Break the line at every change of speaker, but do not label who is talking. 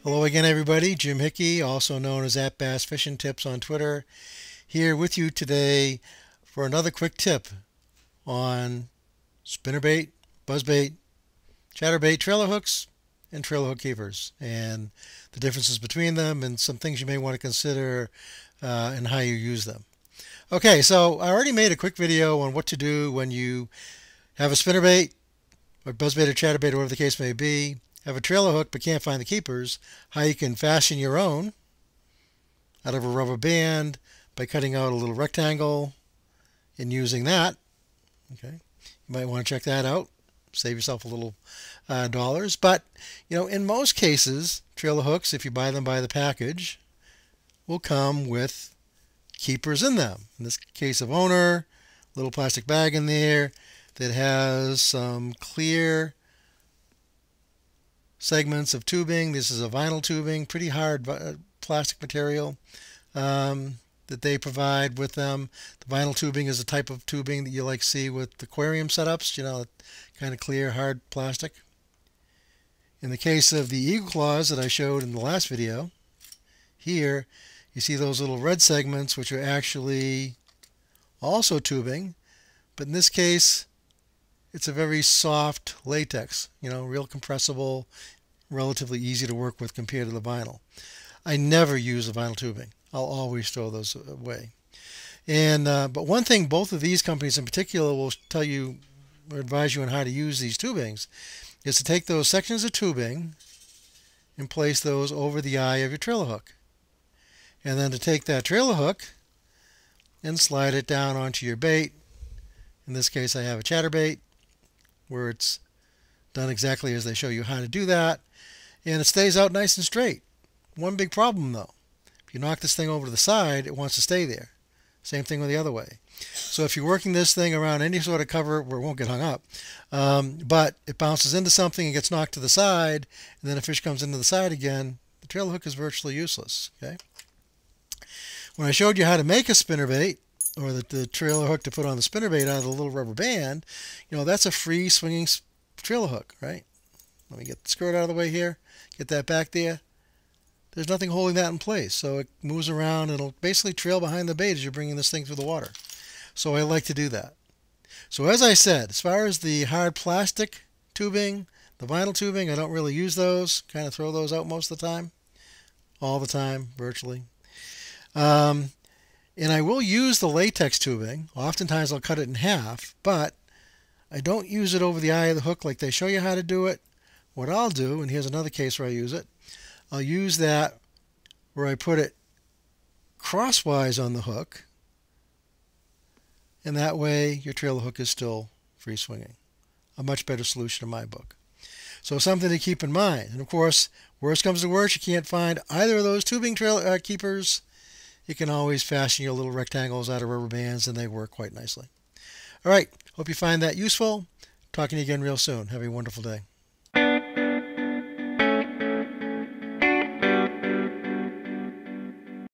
Hello again, everybody. Jim Hickey, also known as @Bass Fishing Tips on Twitter, here with you today for another quick tip on spinnerbait, buzzbait, chatterbait, trailer hooks, and trailer hook keepers, and the differences between them, and some things you may want to consider and how you use them. Okay, so I already made a quick video on what to do when you have a spinnerbait, or buzzbait, or chatterbait, or whatever the case may be, have a trailer hook but can't find the keepers, how you can fashion your own out of a rubber band by cutting out a little rectangle and using that. Okay, you might want to check that out. Save yourself a little dollars. But in most cases, trailer hooks, if you buy them by the package, will come with keepers in them. In this case of Owner, little plastic bag in there that has some clear segments of tubing. This is a vinyl tubing, pretty hard plastic material that they provide with them. The vinyl tubing is a type of tubing that you see with aquarium setups, kind of clear, hard plastic. In the case of the Eagle Claws that I showed in the last video, here you see those little red segments, which are actually also tubing, but in this case it's a very soft latex, real compressible, relatively easy to work with compared to the vinyl. I never use the vinyl tubing. I'll always throw those away. And but one thing both of these companies in particular will tell you or advise you on how to use these tubings is to take those sections of tubing and place those over the eye of your trailer hook. And then to take that trailer hook and slide it down onto your bait. In this case I have a chatterbait, where it's done exactly as they show you how to do that, and it stays out nice and straight. One big problem though, if you knock this thing over to the side, it wants to stay there. Same thing with the other way. So if you're working this thing around any sort of cover where it won't get hung up, but it bounces into something and gets knocked to the side, and then a fish comes into the side again, the trailer hook is virtually useless. Okay. When I showed you how to make a spinnerbait, or the trailer hook to put on the spinnerbait out of the little rubber band, that's a free swinging trailer hook, right? Let me get the skirt out of the way here, get that back there. There's nothing holding that in place, so it moves around and it'll basically trail behind the bait as you're bringing this thing through the water. So I like to do that. So as I said, as far as the hard plastic tubing, the vinyl tubing, I don't really use those, kind of throw those out most of the time, all the time, virtually. And I will use the latex tubing. Oftentimes I'll cut it in half, but I don't use it over the eye of the hook like they show you how to do it. What I'll do, and here's another case where I use it, I'll use that where I put it crosswise on the hook, and that way your trailer hook is still free swinging. A much better solution in my book. So something to keep in mind. And of course, worst comes to worst, you can't find either of those tubing trailer keepers. You can always fashion your little rectangles out of rubber bands, and they work quite nicely. All right, hope you find that useful. Talking to you again real soon. Have a wonderful day.